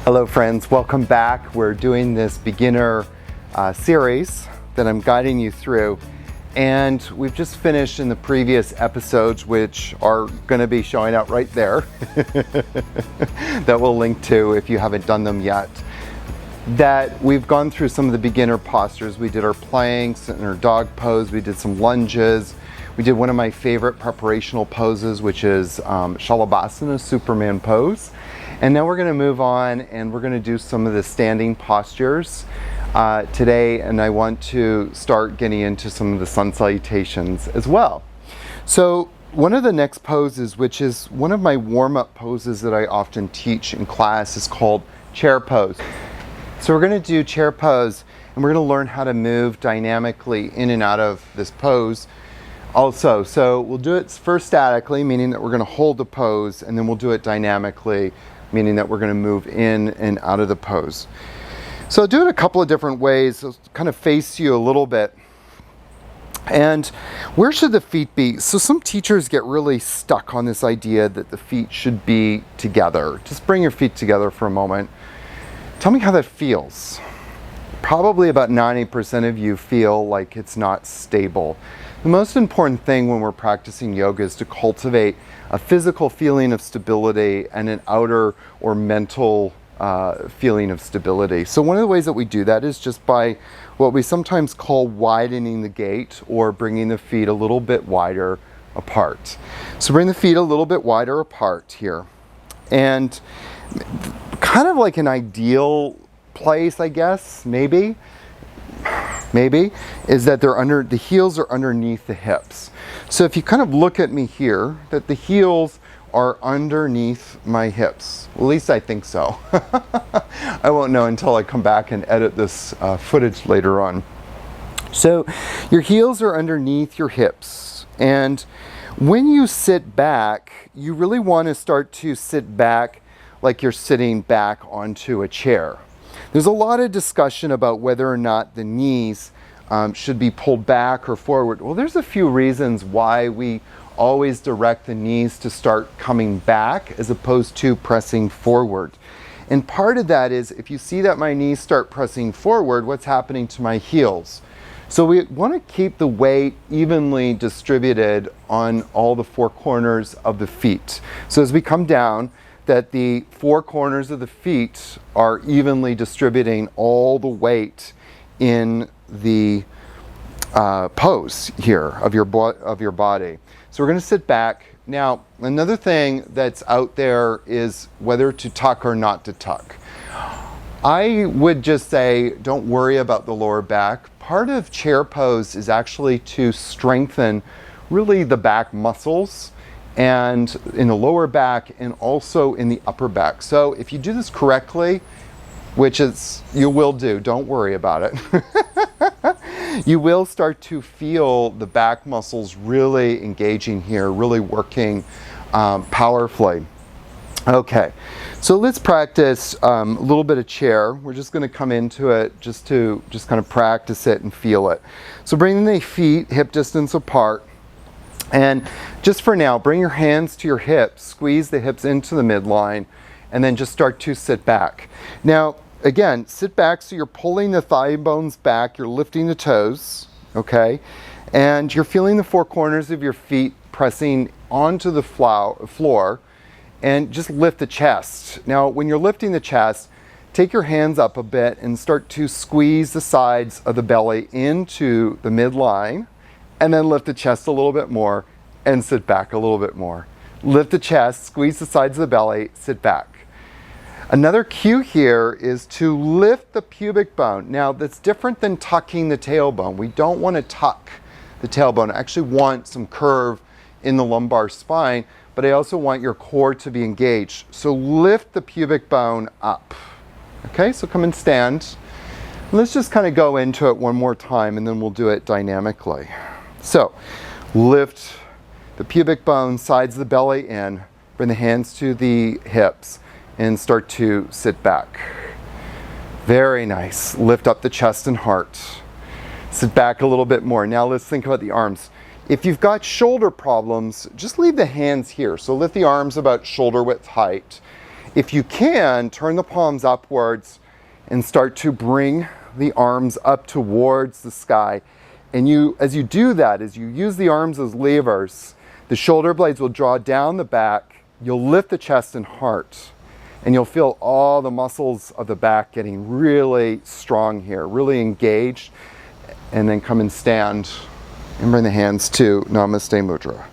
Hello friends, welcome back. We're doing this beginner series that I'm guiding you through, and we've just finished in the previous episodes, which are going to be showing up right there that we'll link to if you haven't done them yet. That we've gone through some of the beginner postures. We did our planks and our dog pose, we did some lunges, we did one of my favorite preparational poses, which is Shalabhasana, Superman pose. And now we're going to move on and we're going to do some of the standing postures today, and I want to start getting into some of the sun salutations as well. So one of the next poses, which is one of my warm-up poses that I often teach in class, is called chair pose. So we're going to do chair pose, and we're going to learn how to move dynamically in and out of this pose also. So we'll do it first statically, meaning that we're going to hold the pose, and then we'll do it dynamically, meaning that we're going to move in and out of the pose. So I'll do it a couple of different ways. I'll kind of face you a little bit. And where should the feet be? So some teachers get really stuck on this idea that the feet should be together. Just bring your feet together for a moment. Tell me how that feels. Probably about 90% of you feel like it's not stable. The most important thing when we're practicing yoga is to cultivate a physical feeling of stability and an outer or mental feeling of stability. So one of the ways that we do that is just by what we sometimes call widening the gate, or bringing the feet a little bit wider apart. So bring the feet a little bit wider apart here. And kind of like an ideal place, I guess, maybe, is that the heels are underneath the hips. So if you kind of look at me here, that the heels are underneath my hips. At least I think so. I won't know until I come back and edit this footage later on. So your heels are underneath your hips. And when you sit back, you really want to start to sit back like you're sitting back onto a chair. There's a lot of discussion about whether or not the knees should be pulled back or forward. Well, there's a few reasons why we always direct the knees to start coming back as opposed to pressing forward. And part of that is, if you see that my knees start pressing forward, what's happening to my heels? So we want to keep the weight evenly distributed on all the four corners of the feet. So as we come down, that the four corners of the feet are evenly distributing all the weight in the pose here of your body. So we're going to sit back. Now, another thing that's out there is whether to tuck or not to tuck. I would just say, don't worry about the lower back. Part of chair pose is actually to strengthen really the back muscles, and in the lower back and also in the upper back. So if you do this correctly, which is you will do, don't worry about it, you will start to feel the back muscles really engaging here, really working powerfully. Okay, so let's practice a little bit of chair. We're just going to come into it just kind of practice it and feel it. So bring the feet hip distance apart. And just for now, bring your hands to your hips, squeeze the hips into the midline, and then just start to sit back. Now, again, sit back so you're pulling the thigh bones back, you're lifting the toes, okay? And you're feeling the four corners of your feet pressing onto the floor, and just lift the chest. Now, when you're lifting the chest, take your hands up a bit and start to squeeze the sides of the belly into the midline, and then lift the chest a little bit more and sit back a little bit more. Lift the chest, squeeze the sides of the belly, sit back. Another cue here is to lift the pubic bone. Now, that's different than tucking the tailbone. We don't want to tuck the tailbone. I actually want some curve in the lumbar spine, but I also want your core to be engaged. So lift the pubic bone up. Okay, so come and stand. Let's just kind of go into it one more time, and then we'll do it dynamically. So lift the pubic bone, sides of the belly in, bring the hands to the hips, and start to sit back. Very nice. Lift up the chest and heart. Sit back a little bit more. Now let's think about the arms. If you've got shoulder problems, just leave the hands here. So lift the arms about shoulder width height. If you can, turn the palms upwards and start to bring the arms up towards the sky. And as you do that, as you use the arms as levers, the shoulder blades will draw down the back. You'll lift the chest and heart. And you'll feel all the muscles of the back getting really strong here, really engaged. And then come and stand and bring the hands to Namaste Mudra.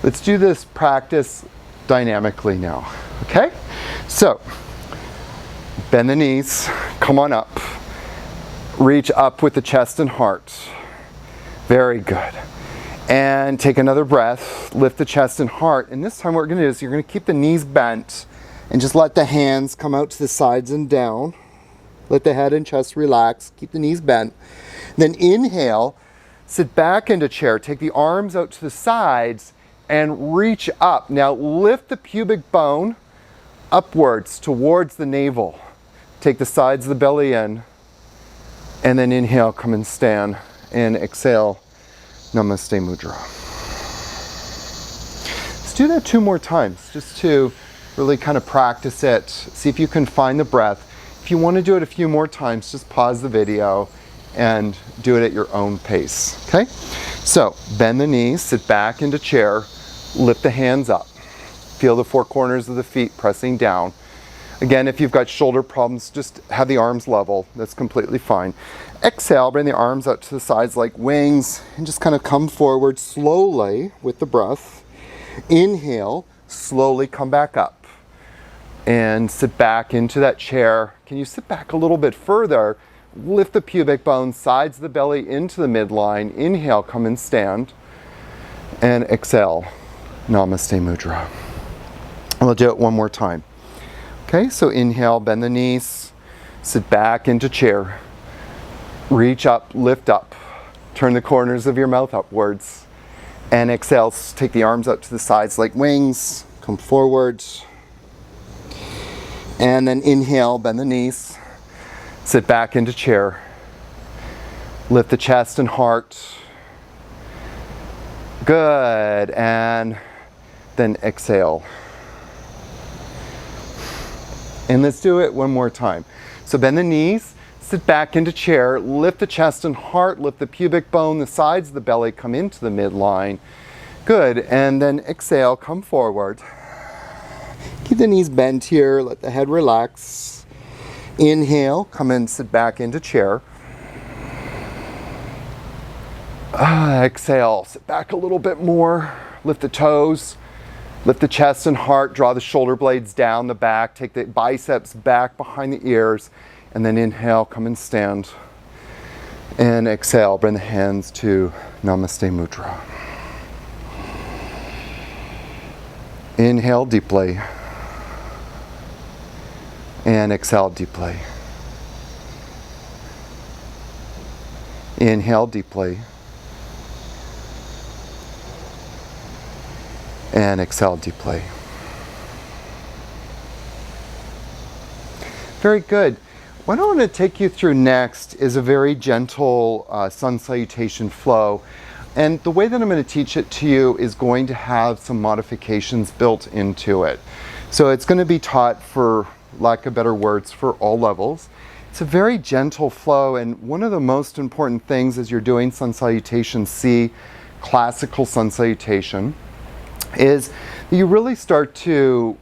Let's do this practice dynamically now, okay? So, bend the knees, come on up. Reach up with the chest and heart. Very good. And take another breath, lift the chest and heart. And this time what we're gonna do is you're gonna keep the knees bent and just let the hands come out to the sides and down. Let the head and chest relax, keep the knees bent. Then inhale, sit back into chair, take the arms out to the sides and reach up. Now lift the pubic bone upwards towards the navel. Take the sides of the belly in, and then inhale, come and stand, and exhale, Namaste Mudra. Let's do that 2 more times, just to really kind of practice it. See if you can find the breath. If you want to do it a few more times, just pause the video and do it at your own pace, okay? So, bend the knees, sit back into chair, lift the hands up. Feel the 4 corners of the feet pressing down. Again, if you've got shoulder problems, just have the arms level. That's completely fine. Exhale, bring the arms out to the sides like wings and just kind of come forward slowly with the breath. Inhale, slowly come back up and sit back into that chair. Can you sit back a little bit further? Lift the pubic bone, sides of the belly into the midline. Inhale, come and stand. And exhale, Namaste Mudra. And we'll do it 1 more time. Okay, so inhale, bend the knees, sit back into chair, reach up, lift up, turn the corners of your mouth upwards, and exhale, take the arms up to the sides like wings, come forward, and then inhale, bend the knees, sit back into chair, lift the chest and heart, good, and then exhale. And let's do it 1 more time. So bend the knees, sit back into chair, lift the chest and heart, lift the pubic bone, the sides of the belly come into the midline. Good, and then exhale, come forward. Keep the knees bent here, let the head relax. Inhale, come and sit back into chair. Exhale, sit back a little bit more, lift the toes. Lift the chest and heart, draw the shoulder blades down the back, take the biceps back behind the ears, and then inhale, come and stand. And exhale, bring the hands to Namaste Mudra. Inhale deeply. And exhale deeply. Inhale deeply. And exhale deeply. Very good. What I want to take you through next is a very gentle sun salutation flow. And the way that I'm going to teach it to you is going to have some modifications built into it. So it's going to be taught, for lack of better words, for all levels. It's a very gentle flow, and one of the most important things as you're doing sun salutation C, classical sun salutation, is that you really start to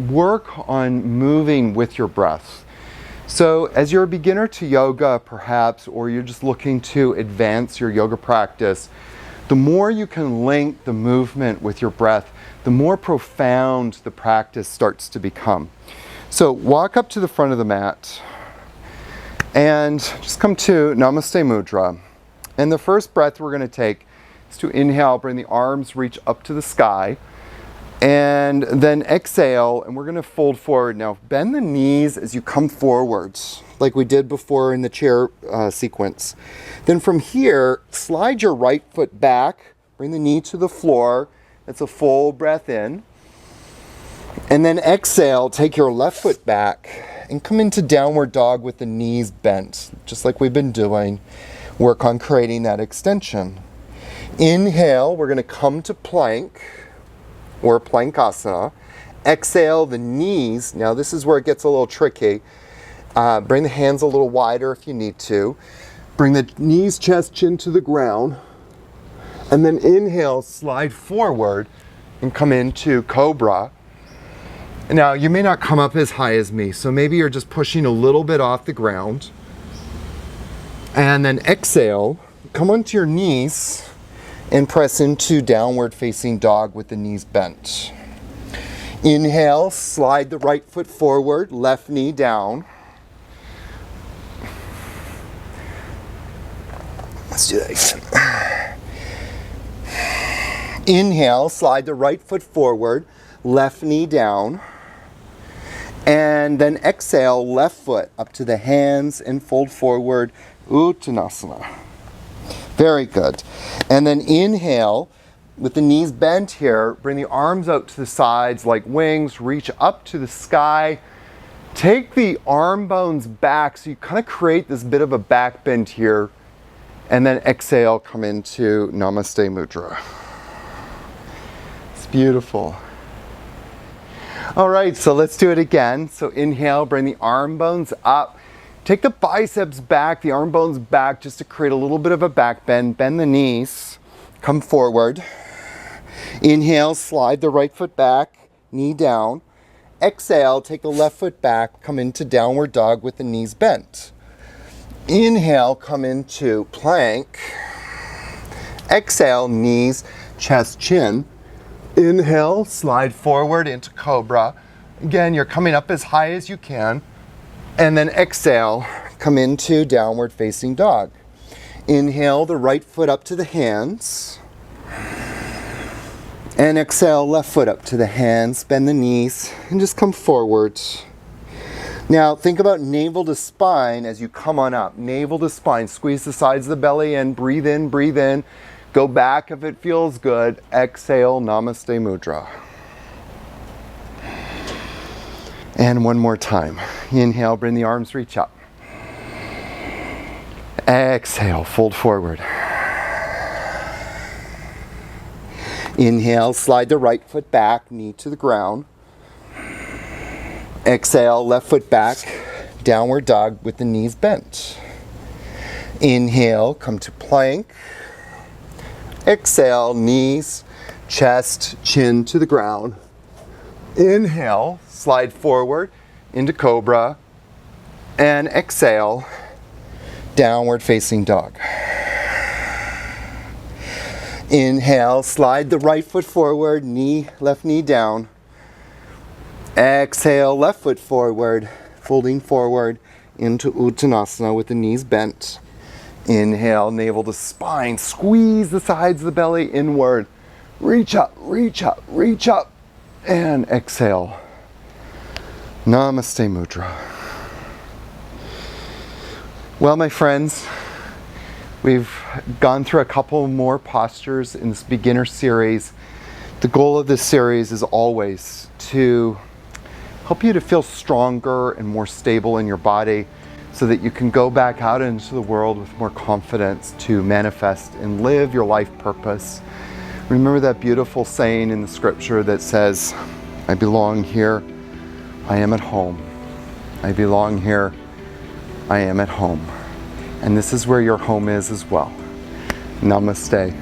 work on moving with your breath. So as you're a beginner to yoga perhaps, or you're just looking to advance your yoga practice, the more you can link the movement with your breath, the more profound the practice starts to become. So walk up to the front of the mat and just come to Namaste Mudra. And the first breath we're going to take is to inhale, bring the arms reach up to the sky, and then exhale, and we're going to fold forward. Now bend the knees as you come forwards, like we did before in the chair sequence. Then from here, slide your right foot back, bring the knee to the floor. That's a full breath in. And then exhale, take your left foot back and come into downward dog with the knees bent, just like we've been doing. Work on creating that extension. Inhale, we're going to come to plank or plankasana. Exhale the knees. Now this is where it gets a little tricky. Bring the hands a little wider if you need to. Bring the knees, chest, chin to the ground. And then inhale, slide forward and come into Cobra. Now you may not come up as high as me, so maybe you're just pushing a little bit off the ground. And then exhale, come onto your knees and press into downward facing dog with the knees bent. Inhale, slide the right foot forward, left knee down. Let's do that again. Inhale, slide the right foot forward, left knee down. And then exhale, left foot up to the hands and fold forward, Uttanasana. Very good. And then inhale, with the knees bent here, bring the arms out to the sides like wings, reach up to the sky. Take the arm bones back so you kind of create this bit of a back bend here. And then exhale, come into Namaste Mudra. It's beautiful. All right, so let's do it again. So inhale, bring the arm bones up. Take the biceps back, the arm bones back, just to create a little bit of a back bend. Bend the knees, come forward. Inhale, slide the right foot back, knee down. Exhale, take the left foot back, come into downward dog with the knees bent. Inhale, come into plank. Exhale, knees, chest, chin. Inhale, slide forward into Cobra. Again, you're coming up as high as you can. And then exhale, come into downward facing dog. Inhale, the right foot up to the hands. And exhale, left foot up to the hands, bend the knees, and just come forward. Now, think about navel to spine as you come on up. Navel to spine, squeeze the sides of the belly in, breathe in, breathe in. Go back if it feels good. Exhale, Namaste Mudra. And one more time. Inhale, bring the arms, reach up. Exhale, fold forward. Inhale, slide the right foot back, knee to the ground. Exhale, left foot back, downward dog with the knees bent. Inhale, come to plank. Exhale, knees, chest, chin to the ground. Inhale, slide forward into Cobra. And exhale, downward facing dog. Inhale, slide the right foot forward, left knee down. Exhale, left foot forward, folding forward into Uttanasana with the knees bent. Inhale, navel to spine, squeeze the sides of the belly inward. Reach up, reach up, reach up. And exhale. Namaste Mudra. Well, my friends, we've gone through a couple more postures in this beginner series. The goal of this series is always to help you to feel stronger and more stable in your body so that you can go back out into the world with more confidence to manifest and live your life purpose. Remember that beautiful saying in the scripture that says, I belong here, I am at home. I belong here, I am at home. And this is where your home is as well. Namaste.